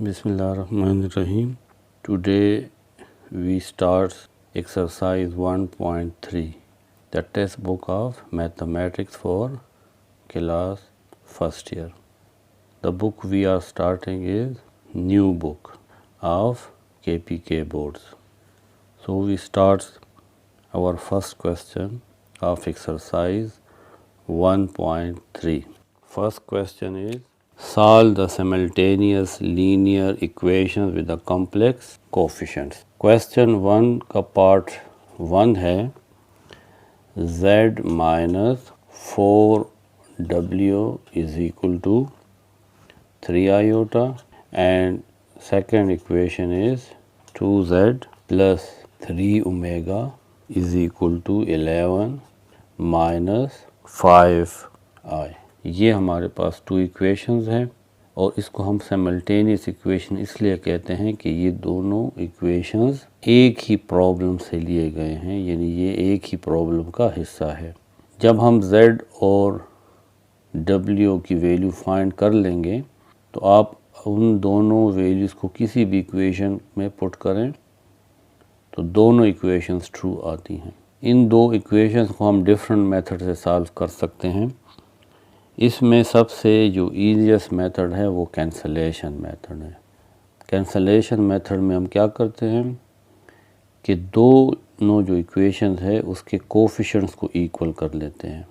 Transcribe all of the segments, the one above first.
Bismillahirrahmanirrahim. Today we start exercise 1.3, the test book of mathematics for class first year. The book we are starting is new book of KPK boards. So we start our first question of exercise 1.3. First question is solve the simultaneous linear equations with the complex coefficients. Question 1 का part 1 है z minus 4w is equal to 3 iota and second equation is 2z plus 3 omega is equal to 11 minus 5i. ये हमारे पास two equations हैं और इसको हम simultaneous equation इसलिए कहते हैं कि ये दोनों इक्वेशंस एक ही प्रॉब्लम से लिए गए हैं, यानी ये एक ही प्रॉब्लम का हिस्सा है। जब हम z और w की वैल्यू फाइंड कर लेंगे तो आप उन दोनों वैल्यूज़ को किसी भी इक्वेशन में पुट करें तो दोनों इक्वेशंस ट्रू आती हैं। इन दो इक्वेशंस को हम डिफरेंट मेथड से सॉल्व कर सकते हैं। इसमें सबसे जो ईजीएस्ट मेथड है वो कैंसलेशन मेथड है। कैंसलेशन मेथड में हम क्या करते हैं कि दोनों जो इक्वेशंस है उसके कोफिशिएंट्स को इक्वल कर लेते हैं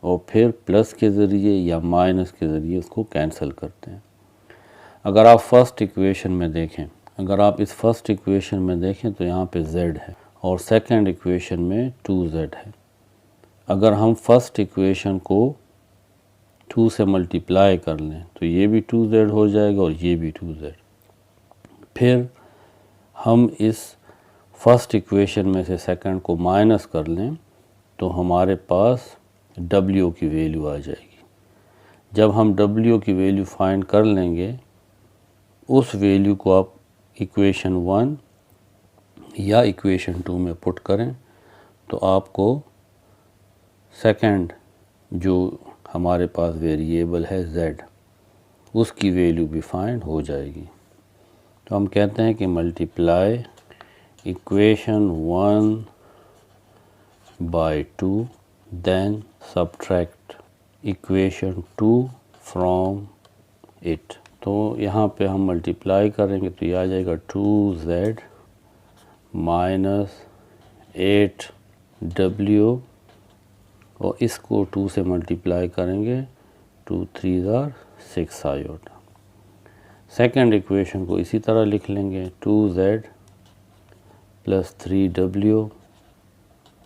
और फिर प्लस के ज़रिए या माइनस के ज़रिए उसको कैंसिल करते हैं। अगर आप फर्स्ट इक्वेशन में देखें, अगर आप इस फर्स्ट इक्वेशन में देखें तो यहाँ पे z है और सेकंड इक्वेशन में 2z है। अगर हम फर्स्ट इक्वेशन को 2 से मल्टीप्लाई कर लें तो ये भी 2z हो जाएगा और ये भी 2z। फिर हम इस फर्स्ट इक्वेशन में से सेकंड को माइनस कर लें तो हमारे पास w की वैल्यू आ जाएगी। जब हम w की वैल्यू फाइंड कर लेंगे उस वैल्यू को आप इक्वेशन 1 या इक्वेशन 2 में पुट करें तो आपको सेकंड जो हमारे पास वेरिएबल है z उसकी वैल्यू भी फाइंड हो जाएगी। तो हम कहते हैं कि multiply equation 1 by 2 then subtract equation 2 from it. तो यहाँ पे हम मल्टीप्लाई करेंगे तो ये आ जाएगा 2z माइनस 8w और इसको 2 से मल्टीप्लाई करेंगे 2 3 6 आयोटा। सेकंड इक्वेशन को इसी तरह लिख लेंगे 2z plus 3w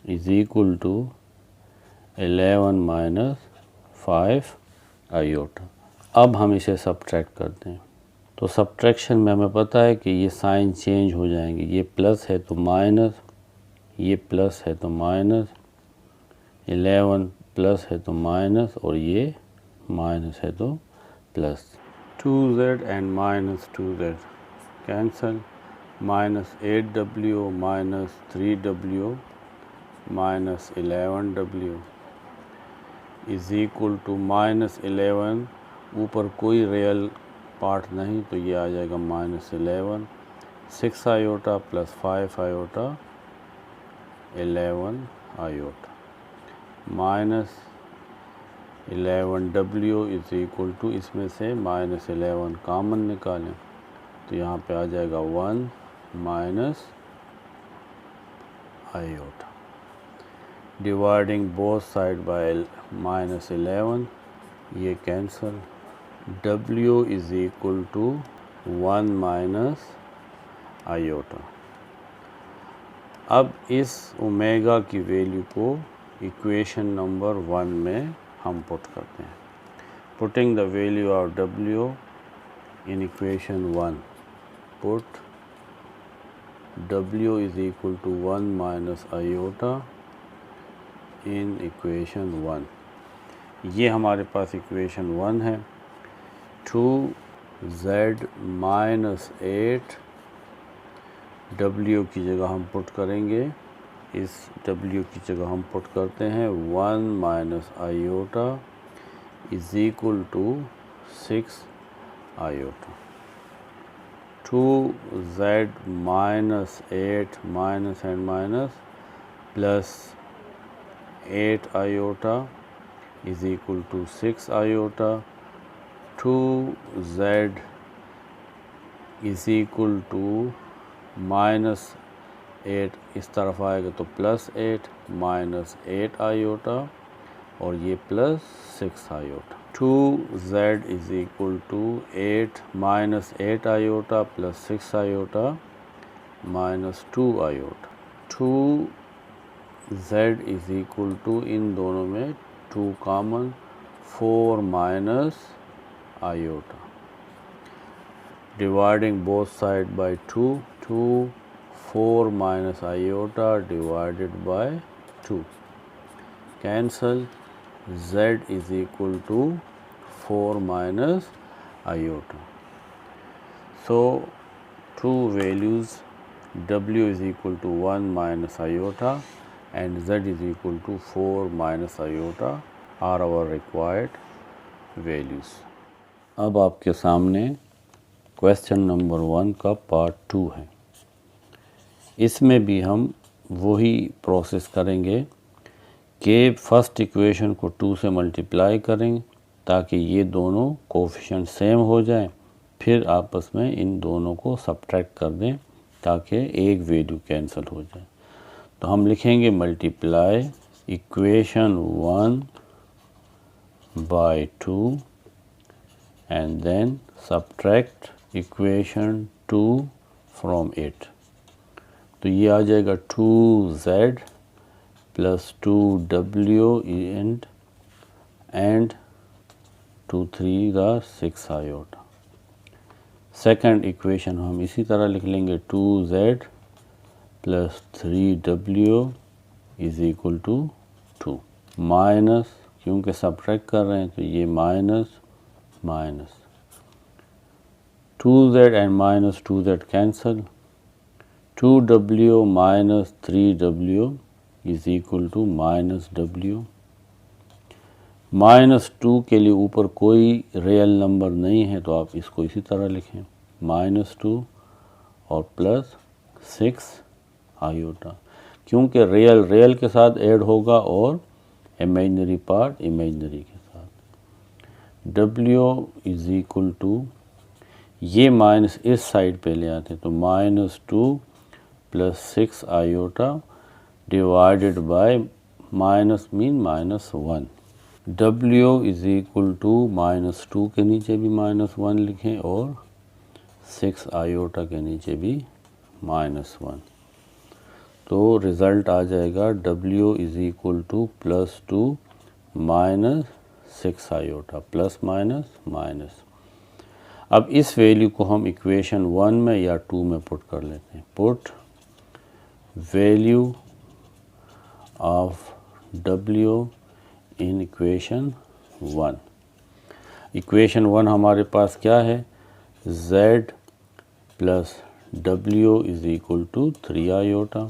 is equal to 11 minus 5 iota. अब हम इसे सब्ट्रैक्ट करते हैं तो सब्ट्रैक्शन में हमें पता है कि ये साइन चेंज हो जाएंगे, ये प्लस है तो माइनस, ये प्लस है तो माइनस, 11 प्लस है तो माइनस और ये माइनस है तो plus. 2z and minus 2z cancel, minus 8w minus 3w minus 11w is equal to minus 11, ऊपर कोई रियल पार्ट नहीं तो ये आ जाएगा minus 11, 6 iota plus 5 iota 11 iota minus 11w is equal to, इसमें से माइनस 11 कॉमन निकालें तो यहाँ पे आ जाएगा 1 minus iota. Dividing both side by minus 11, ये cancel, w is equal to 1 minus iota. अब इस ओमेगा की वैल्यू को इक्वेशन नंबर 1 में हम पुट करते हैं। Putting the value of w in equation 1, put w is equal to 1 minus iota in equation 1। ये हमारे पास इक्वेशन 1 है। 2z माइनस 8 w की जगह हम पुट करेंगे, इस w की जगह हम पुट करते हैं 1 minus iota is equal to 6 iota. 2z minus 8 minus and minus plus 8 iota is equal to 6 iota. 2z is equal to minus 8 इस तरफ आएगा तो प्लस 8 माइनस 8 आयोटा और ये plus 6 iota. 2z is equal to 8 minus 8 iota plus 6 iota minus 2 iota. 2z is equal to इन दोनों में 2 common 4 minus iota. Dividing both sides by 2, 4 minus iota divided by 2. Cancel. Z is equal to 4 minus iota. So, two values W is equal to 1 minus iota and Z is equal to 4 minus iota are our required values. अब आपके सामने question number 1 का part 2 है. इसमें भी हम वही process करेंगे कि फर्स्ट इक्वेशन को 2 से मल्टीप्लाई करेंगे ताकि ये दोनों कोफिशिएंट सेम हो जाएं, फिर आपस में इन दोनों को सब्ट्रैक्ट कर दें ताकि एक वैल्यू कैंसिल हो जाए. तो हम लिखेंगे multiply equation 1 by 2 and then subtract equation 2 from it. तो ये आ जाएगा 2z plus 2w and 2 3 the 6 iota. Second equation हम इसी तरह लिख लेंगे 2z plus 3w is equal to 2 minus, क्योंकि सब्ट्रैक्ट कर रहे हैं तो ये minus minus 2z and minus 2z cancel. 2w minus 3w is equal to minus w. Minus 2 के लिए ऊपर कोई रियल नंबर नहीं है तो आप इसको इसी तरह लिखें माइनस 2 और प्लस 6 आयोटा, क्योंकि रियल के साथ ऐड होगा और इमेजिनरी पार्ट इमेजिनरी के साथ. w इज इक्वल टू, ये माइनस इस साइड पे ले आते तो minus 2 plus 6 iota divided by minus mean minus 1. w is equal to minus 2 के नीचे भी माइनस 1 लिखें और 6 आयोटा के नीचे भी माइनस 1. तो रिज़ल्ट आ जाएगा w is equal two plus 2 minus 6 iota plus minus minus. अब इस वैल्यू को हम इक्वेशन 1 में या 2 में पुट कर लेते हैं. Put value of w in equation 1. Equation 1 हमारे पास क्या है, z plus w is equal to 3 iota.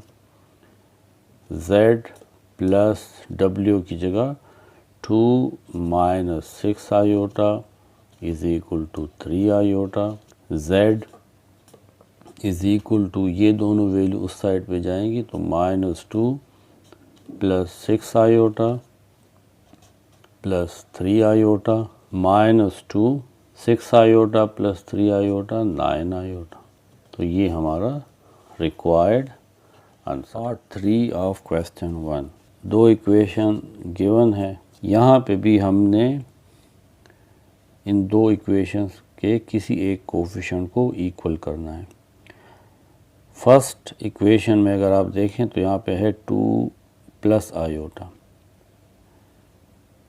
z plus w की जगह 2 minus 6 iota is equal to 3 iota. z is equal to, ये दोनों वैल्यू उस साइड पे जाएंगी तो minus 2 plus 6 iota plus 3 iota minus 2 6 iota plus 3 iota 9 iota. तो ये हमारा required answer. Part 3 of question 1. 2 equation given है. यहाँ पे भी हमने इन 2 इक्वेशंस के किसी एक कोफिशिएंट को इक्वल करना है. फर्स्ट इक्वेशन में अगर आप देखें तो यहाँ पे है 2 प्लस आयोटा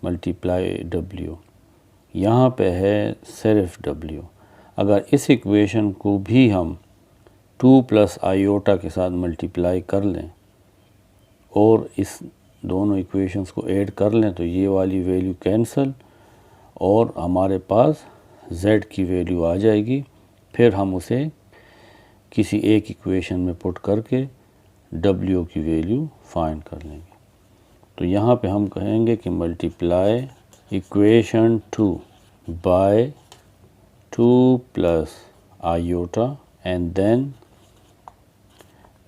मल्टीप्लाई w, यहाँ पे है सिर्फ w. अगर इस इक्वेशन को भी हम 2 प्लस आयोटा के साथ मल्टीप्लाई कर लें और इस दोनों इक्वेशंस को ऐड कर लें तो ये वाली वैल्यू कैंसिल और हमारे पास z की वैल्यू आ जाएगी. फिर हम उसे किसी एक इक्वेशन में पुट करके w की वैल्यू फाइंड कर लेंगे. तो यहाँ पे हम कहेंगे कि multiply equation 2 by 2 plus iota and then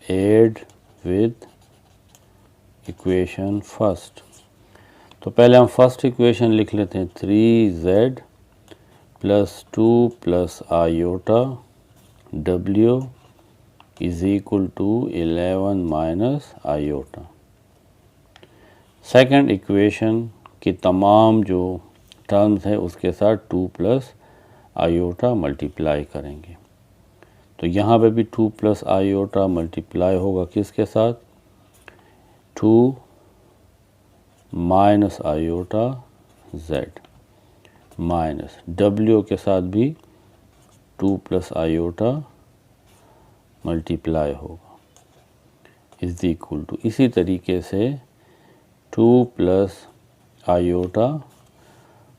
add with equation first. तो पहले हम फर्स्ट इक्वेशन लिख लेते हैं 3z plus 2 plus iota w is equal to 11 minus iota. Second equation की तमाम जो टर्म्स है उसके साथ 2 प्लस आयोटा मल्टीप्लाई करेंगे। तो यहाँ पे भी 2 प्लस आयोटा मल्टीप्लाई होगा किसके साथ, 2 minus iota z minus w के साथ भी 2 प्लस आयोटा मल्टीप्लाई होगा इज इक्वल टू, इसी तरीके से 2 प्लस आयोटा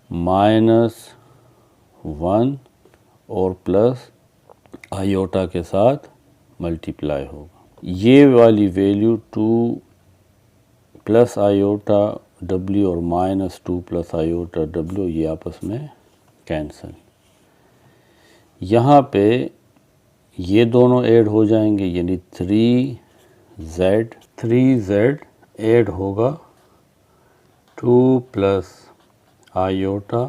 माइनस 1 और प्लस आयोटा के साथ मल्टीप्लाई होगा। ये वाली वैल्यू 2 प्लस आयोटा w और माइनस 2 प्लस आयोटा w ये आपस में कैंसिल। यहाँ पे ये दोनों ऐड हो जाएंगे यानी 3z ऐड होगा 2 plus iota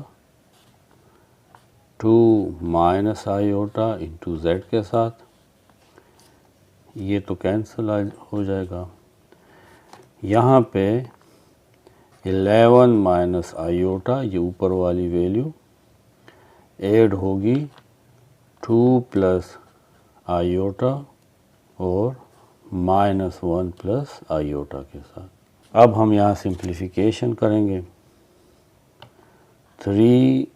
2 minus iota into z के साथ, ये तो कैंसिल हो जाएगा। यहाँ पे 11 माइनस आयोटा ये ऊपर वाली वैल्यू ऐड होगी 2 प्लस आयोटा और माइनस 1 प्लस आयोटा के साथ। अब हम यहाँ सिंप्लीफिकेशन करेंगे 3z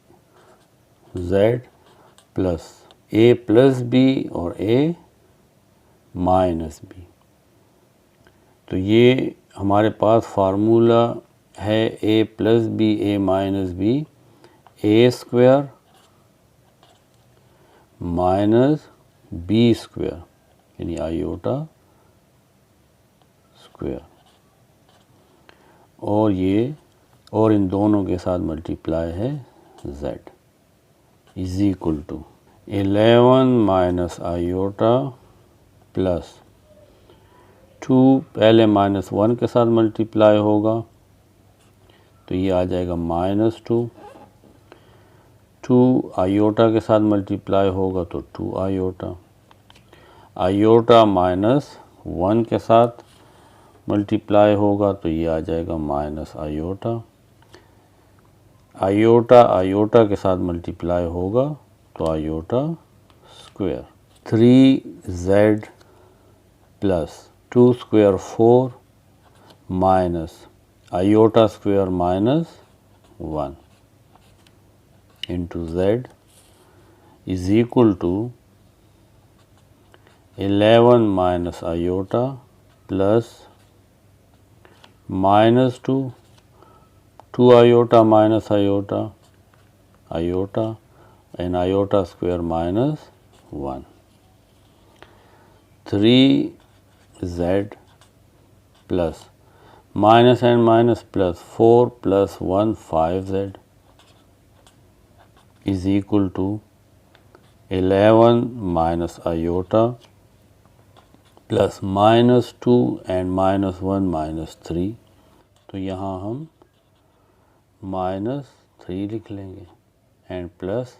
plus a plus b और a माइनस b। तो ये हमारे पास फार्मूला है a plus b a minus b, a square minus b square यानी आयोटा स्क्वायर, और ये और इन दोनों के साथ मल्टीप्लाई है z is equal to 11 minus iota plus 2, पहले माइनस 1 के साथ मल्टीप्लाई होगा तो ये आ जाएगा माइनस 2, 2 आयोटा के साथ मल्टीप्लाई होगा तो 2 आयोटा, आयोटा माइनस 1 के साथ मल्टीप्लाई होगा तो ये आ जाएगा माइनस आयोटा, आयोटा आयोटा के साथ मल्टीप्लाई होगा तो iota square. 3z plus 2 square 4 minus iota square minus 1 into z is equal to 11 minus iota plus minus 2 iota minus iota iota and iota square minus 1, 3z plus minus and minus plus 4 plus 1 5z is equal to 11 minus iota plus minus 2 and minus 1 minus 3। तो यहाँ हम minus 3 लिख लेंगे and plus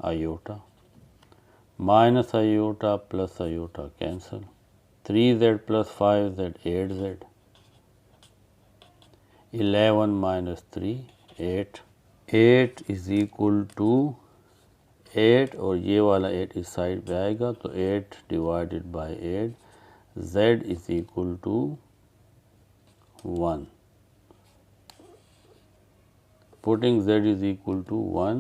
iota, minus iota plus iota cancel, 3z plus 5z 8z, 11 minus 3 8, 8 is equal to 8 और ये वाला 8 इस side पे आएगा तो 8 divided by 8, z is equal to 1, putting z is equal to 1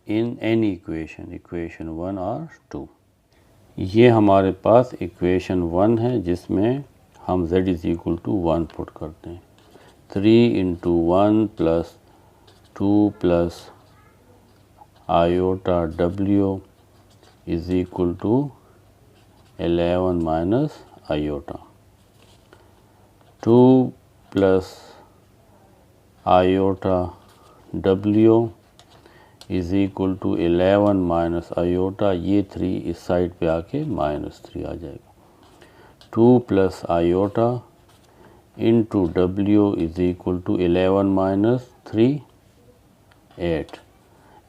in any equation, equation 1 or 2। ये हमारे पास equation 1 है जिसमें हम z is equal to 1 put करते हैं। 3 into 1 plus 2 plus iota w is equal to 11 minus iota, 2 plus iota w is equal to 11 minus iota, ये 3 इस side पे आके -3 आ जाएगा। 2 प्लस आयोटा इंटू डब्ल्यू is equal to 11 minus 3 8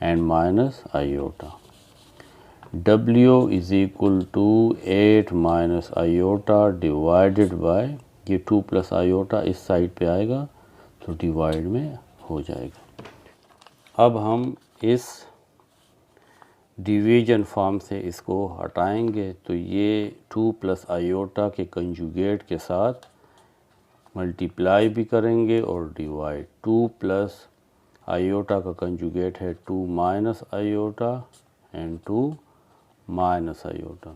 and minus iota. W is equal to 8 minus iota divided by, ये 2 plus iota इस side पे आएगा तो डिवाइड में हो जाएगा। अब हम इस डिवीजन फॉर्म से इसको हटाएंगे तो ये 2 प्लस आयोटा के कंजुगेट के साथ मल्टीप्लाई भी करेंगे और डिवाइड। 2 प्लस आयोटा का कंजुगेट है 2 minus iota and 2 minus iota.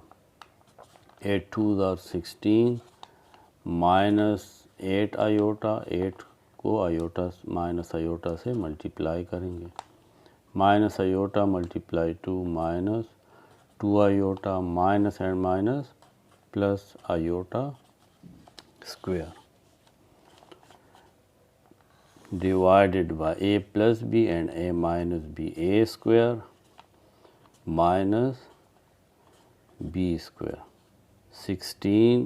8 2s are 16 minus 8 iota, 8 को आयोटा माइनस आयोटा से मल्टीप्लाई करेंगे। Minus iota multiply 2 minus 2 iota minus and minus plus iota square divided by a plus b and a minus b, a square minus b square। 16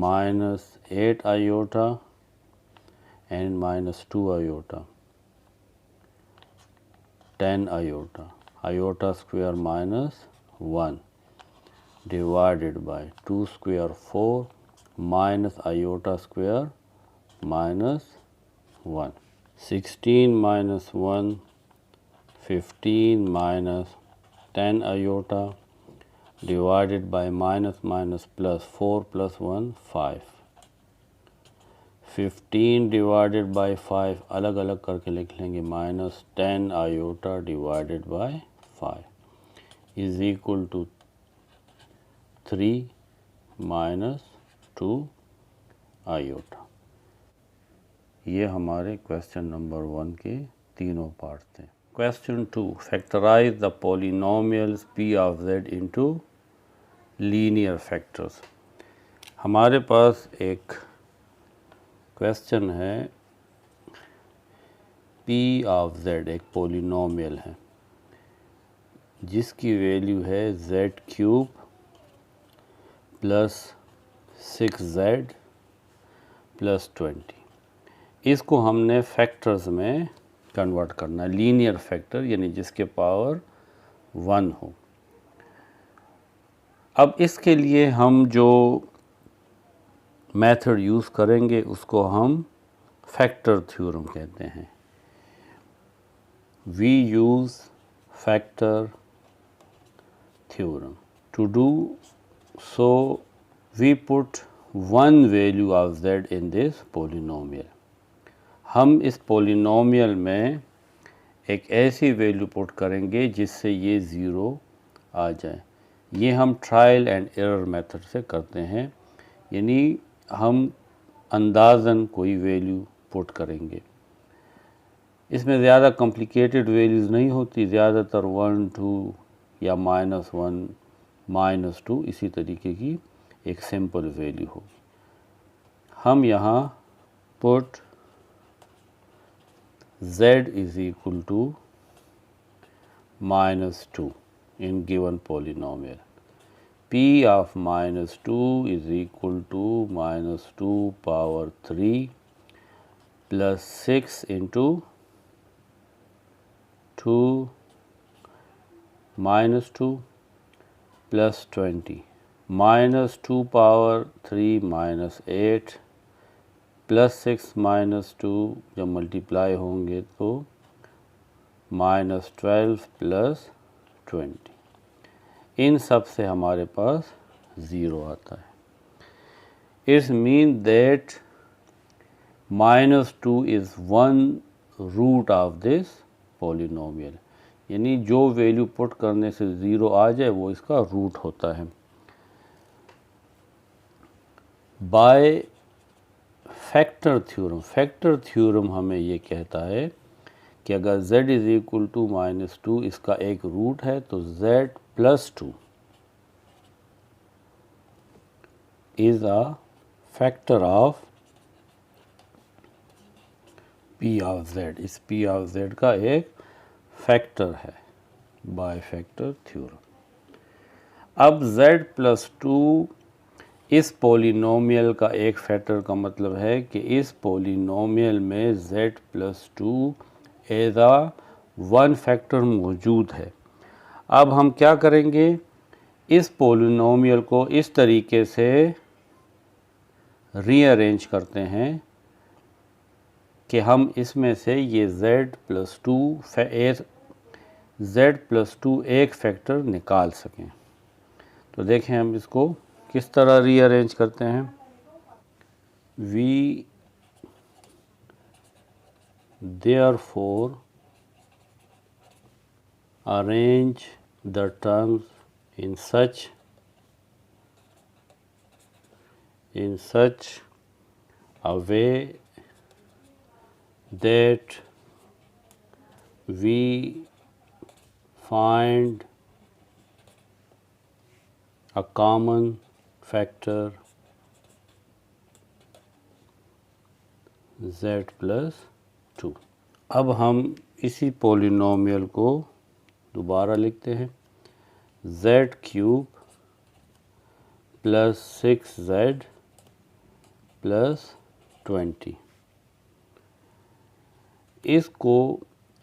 minus 8 iota and minus 2 iota, 10 iota, iota square minus 1 divided by 2 square 4 minus iota square minus 1। 16 minus 1 15 minus 10 iota divided by minus minus plus 4 plus 1 5। 15 divided by 5 अलग अलग करके लिख लेंगे, minus 10 iota divided by 5 is equal to 3 minus 2 iota। ये हमारे question number 1 के तीनों part थे। Question 2, factorize the polynomials p of z into linear factors. हमारे पास एक क्वेश्चन है, p ऑफ z एक पॉलिनोमियल है जिसकी वैल्यू है z³ प्लस 6z प्लस 20। इसको हमने फैक्टर्स में कन्वर्ट करना है, लीनियर फैक्टर यानी जिसके पावर 1 हो। अब इसके लिए हम जो मेथड यूज़ करेंगे उसको हम फैक्टर थ्योरम कहते हैं। We use factor theorem. To do so we put one value of z in this polynomial. हम इस पॉलिनोमियल में एक ऐसी वैल्यू पुट करेंगे जिससे ये ज़ीरो आ जाए। ये हम ट्रायल एंड एरर मेथड से करते हैं, यानी हम अंदाज़न कोई वैल्यू पुट करेंगे। इसमें ज़्यादा कॉम्प्लिकेटेड वैल्यूज़ नहीं होती, ज़्यादातर 1 2 या -1 -2 इसी तरीके की एक सिंपल वैल्यू होगी। हम यहाँ put z is equal to -2 in given polynomial। p of -2 is equal to -2 power 3 plus 6 into 2 -2 plus 20 -2 power 3 minus 8 plus 6 -2 जब मल्टीप्लाई होंगे तो -12 प्लस 20। इन सब से हमारे पास 0 आता है। It's mean that -2 is one root of this polynomial, यानी जो वैल्यू पुट करने से 0 आ जाए वो इसका रूट होता है। By factor theorem, factor theorem हमें ये कहता है कि अगर z इज़ इक्वल टू -2 इसका एक रूट है तो z plus 2 is a factor of p of z। इस p ऑफ z का एक फैक्टर है, बाय फैक्टर थ्योरम। अब z+2 इस पॉलिनोमियल का एक फैक्टर का मतलब है कि इस पॉलिनोमियल में z+2 एज आ वन फैक्टर मौजूद है। अब हम क्या करेंगे, इस पॉलिनोमियल को इस तरीके से रीअरेंज करते हैं कि हम इसमें से ये z+2 एक फैक्टर निकाल सकें। तो देखें हम इसको किस तरह रीअरेंज करते हैं। We therefore arrange the terms in such a way that we find a common factor z+2। अब हम इसी पॉलिनोमियल को दोबारा लिखते हैं, z³ + 6z + 20। इसको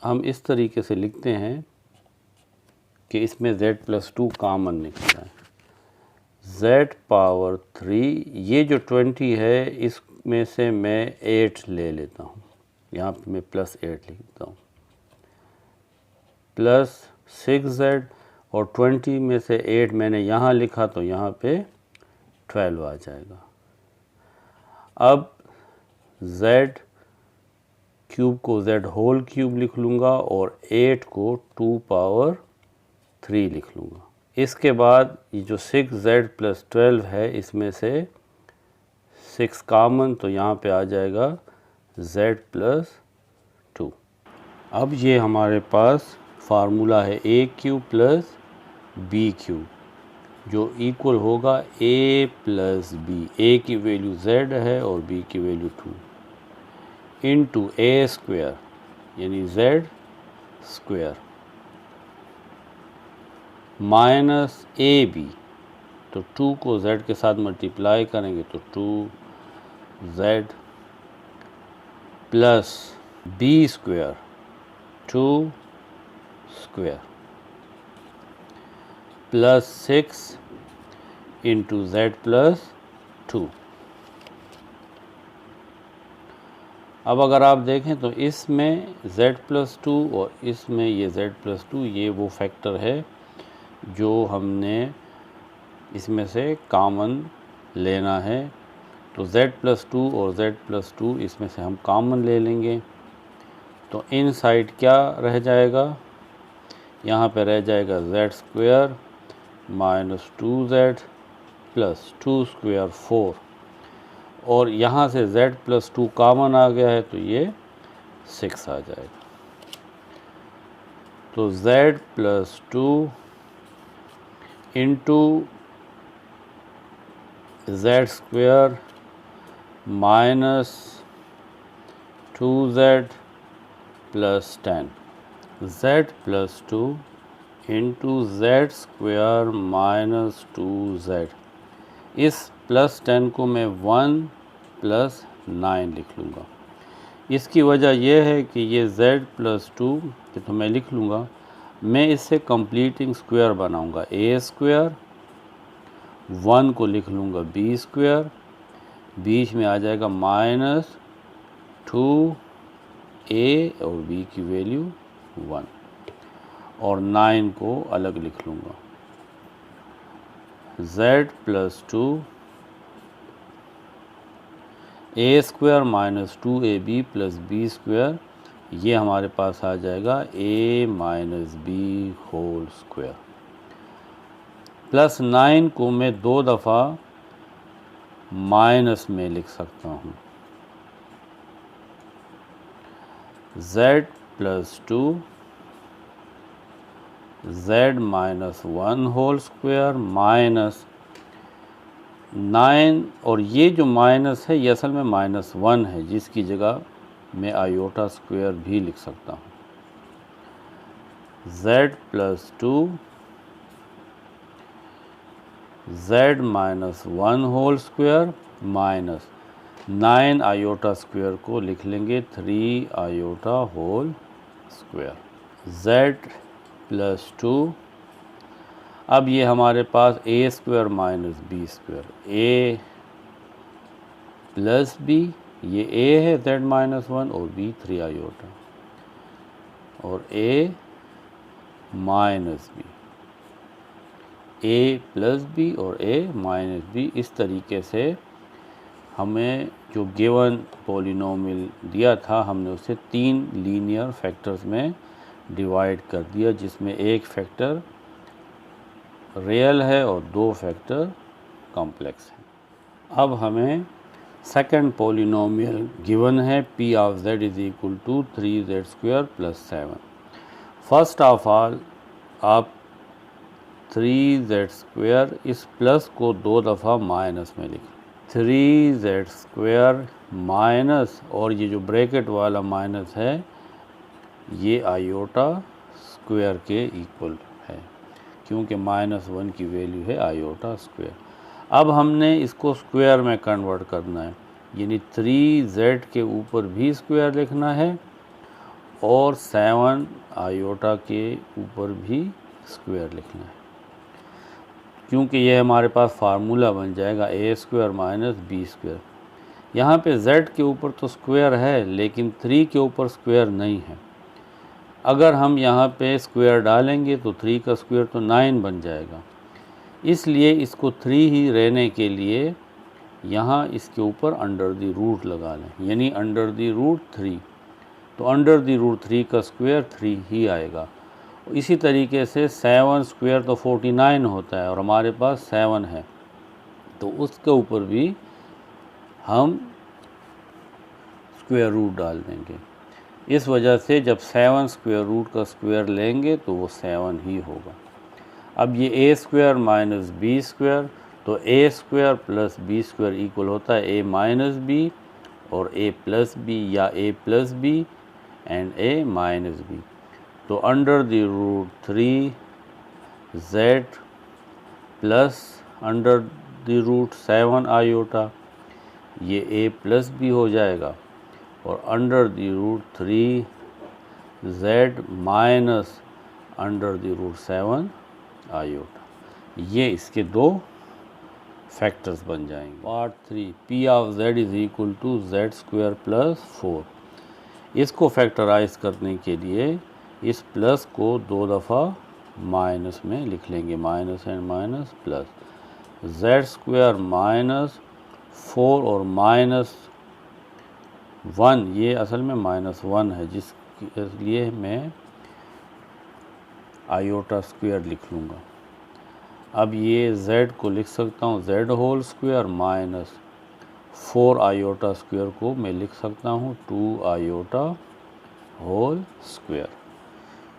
हम इस तरीके से लिखते हैं कि इसमें z+2 कॉमन निकला है। z⁻3, ये जो 20 है इसमें से मैं 8 ले लेता हूँ, यहाँ पे मैं +8 लिखता हूँ, प्लस 6z, और 20 में से 8 मैंने यहाँ लिखा तो यहाँ पे 12 आ जाएगा। अब z³ को z³ लिख लूँगा और 8 को 2⁻3 लिख लूँगा। इसके बाद ये जो 6z + 12 है इसमें से 6 कॉमन, तो यहाँ पे आ जाएगा z+2। अब ये हमारे पास फार्मूला है a³ + b³ जो इक्वल होगा a + b। a की वैल्यू z है और b की वैल्यू 2 इंटू a² यानी z² माइनस ab, तो 2 को z के साथ मल्टीप्लाई करेंगे तो 2z plus b² 2² plus 6 into z+2। अब अगर आप देखें तो इसमें z+2 और इसमें ये z+2, ये वो फैक्टर है जो हमने इसमें से कॉमन लेना है। तो z+2 और z+2 इसमें से हम कॉमन ले लेंगे, तो इन साइड क्या रह जाएगा, यहाँ पे रह जाएगा z² माइनस 2z प्लस 2² 4, और यहाँ से z+2 कॉमन आ गया है तो ये 6 आ जाएगा। तो z+2 into z² minus 2z plus 10, z+2 into z² minus 2z। इस +10 को मैं 1 + 9 लिख लूँगा। इसकी वजह यह है कि ये z+2 तो मैं लिख लूँगा, मैं इससे कंप्लीटिंग स्क्वायर बनाऊँगा, a², 1 को लिख लूँगा b², बीच में आ जाएगा माइनस 2a और b की वैल्यू 1, और 9 को अलग लिख लूँगा। z+2 a² minus 2ab plus b², ये हमारे पास आ जाएगा a माइनस b² प्लस 9 को मैं 2 दफ़ा माइनस में लिख सकता हूँ, z+2 z माइनस 1² माइनस 9, और ये जो माइनस है ये असल में -1 है, जिसकी जगह मैं आयोटा² भी लिख सकता हूँ। z plus 2 z minus 1 whole square minus 9 iota square को लिख लेंगे 3 iota whole square z plus 2। अब ये हमारे पास a square minus B square, a plus b, ये a है z माइनस 1 और b 3 आयोटा, और a minus b, a plus b और a माइनस बी। इस तरीके से हमें जो गिवन पॉलिनोमियल दिया था हमने उसे 3 लीनियर फैक्टर्स में डिवाइड कर दिया, जिसमें एक फैक्टर रियल है और 2 फैक्टर कॉम्प्लेक्स हैं। अब हमें सेकंड पॉलिनोमियल गिवन है p of z is equal to 3z square plus 7। First of all आप 3z स्क्वायर इस प्लस को 2 दफ़ा माइनस में लिखें, 3z स्क्वायर माइनस, और ये जो ब्रैकेट वाला माइनस है ये आयोटा स्क्वायर के इक्वल है, क्योंकि -1 की वैल्यू है आयोटा स्क्वायर। अब हमने इसको स्क्वायर में कन्वर्ट करना है, यानी 3z के ऊपर भी स्क्वायर लिखना है और 7 आयोटा के ऊपर भी स्क्वायर लिखना है, क्योंकि ये हमारे पास फार्मूला बन जाएगा a square minus B square. यहाँ पे z के ऊपर तो स्क्वायर है लेकिन 3 के ऊपर स्क्वायर नहीं है। अगर हम यहाँ पे स्क्वायर डालेंगे तो 3 का स्क्वायर तो 9 बन जाएगा, इसलिए इसको 3 ही रहने के लिए यहाँ इसके ऊपर अंडर द रूट लगा लें, यानी अंडर द रूट 3। तो अंडर द रूट 3 का स्क्वायर 3 ही आएगा। इसी तरीके से 7 स्क्वायर तो 49 होता है और हमारे पास 7 है, तो उसके ऊपर भी हम स्क्वायर रूट डाल देंगे। इस वजह से जब 7 स्क्वायर रूट का स्क्वायर लेंगे तो वो 7 ही होगा। अब ये a square minus B square, तो a square plus B square equal होता है a माइनस बी और a प्लस बी या a plus B and a minus B. तो under the root 3z plus under the root 7 iota, ये a plus B हो जाएगा, और under the root 3z minus under the root 7 iota. ये इसके 2 factors बन जाएंगे। Part 3 p of z is equal to z square plus 4। इसको factorise करने के लिए इस प्लस को 2 दफ़ा माइनस में लिख लेंगे, minus and minus plus, z square minus 4 और माइनस 1, ये असल में -1 है जिसके लिए मैं आयोटा स्क्वायर लिख लूँगा। अब ये z को लिख सकता हूँ z whole square minus 4 iota square को मैं लिख सकता हूँ 2 आयोटा होल स्क्वायर।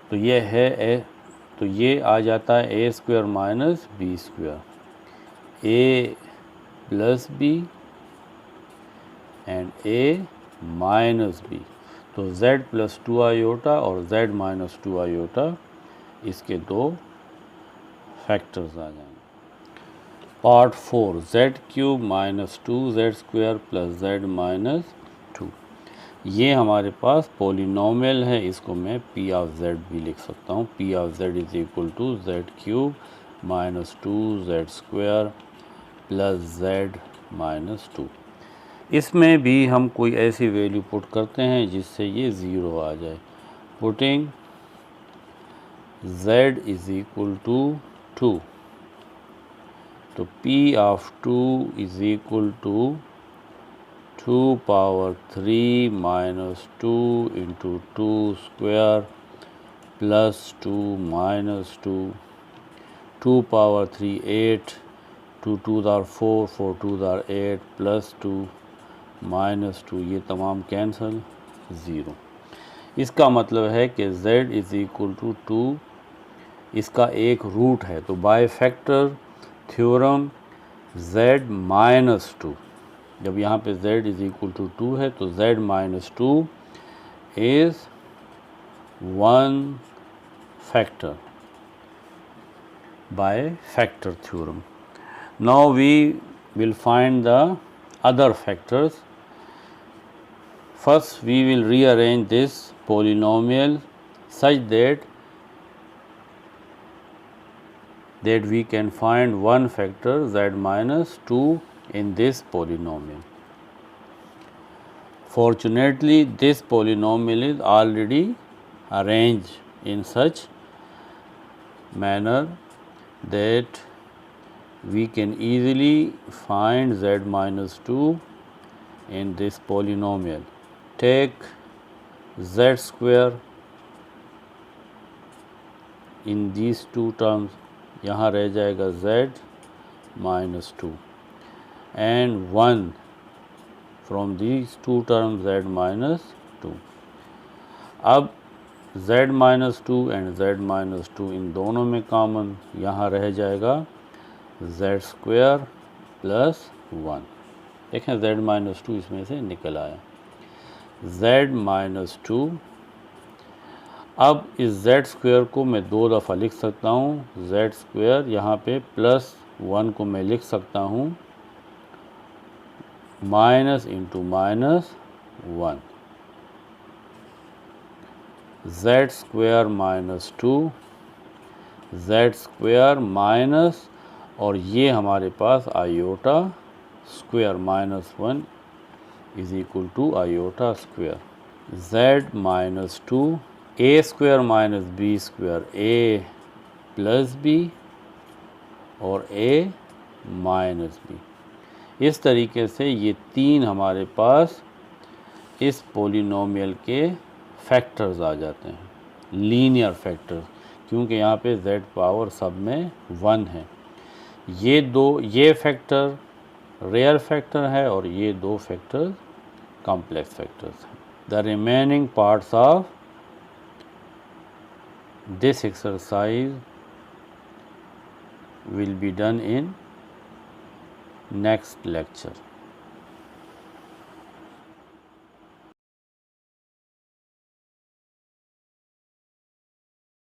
तो ये है a, तो ये आ जाता है a square minus B square, a plus B and a minus B. तो z प्लस 2 आयोटा और z माइनस 2 आयोटा इसके 2 फैक्टर्स आ जाएंगे। Part 4 z cube minus 2z square plus z minus 2। ये हमारे पास पॉलिनोमियल है, इसको मैं p ऑफ z भी लिख सकता हूँ। p of z is equal to z cube minus 2z square plus z minus 2। इसमें भी हम कोई ऐसी वैल्यू पुट करते हैं जिससे ये 0 आ जाए। Putting z is equal to 2, तो p of 2 is equal to 2 power 3 minus 2 into 2 square plus 2 minus 2, 2 power 3 8, 2 2 दार 4, 4 2 दार 8 प्लस 2 माइनस 2, ये तमाम कैंसल 0। इसका मतलब है कि z इज़ इक्वल टू 2 इसका एक रूट है, तो by factor theorem z minus 2, जब यहाँ पे z इज़ इक्वल टू 2 है तो z minus 2 is 1 factor by factor theorem. Now we will find the other factors. First we will rearrange this polynomial such that we can find one factor z minus 2 in this polynomial. Fortunately, this polynomial is already arranged in such manner that we can easily find z minus 2 in this polynomial. Take z square in these two terms, यहाँ रह जाएगा z minus 2 and 1 from these two terms z minus 2. अब z minus 2 and z minus 2 इन दोनों में common, यहाँ रह जाएगा z square plus 1. देखें z minus 2 इसमें से निकल आया. z minus 2. अब इस z स्क्वायर को मैं दो दफ़ा लिख सकता हूँ. z स्क्वायर यहाँ पे प्लस 1 को मैं लिख सकता हूँ minus into minus 1. z square minus 2, z square minus और ये हमारे पास iota square minus 1 is equal to iota square. z minus 2 a square minus b square a plus b और a माइनस b. इस तरीके से ये तीन हमारे पास इस पोलिनोमियल के फैक्टर्स आ जाते हैं, लीनियर फैक्टर्स, क्योंकि यहाँ पे z पावर सब में 1 है. ये फैक्टर रियल फैक्टर है और ये दो फैक्टर कॉम्प्लेक्स फैक्टर्स हैं. The remaining parts of this exercise will be done in next lecture.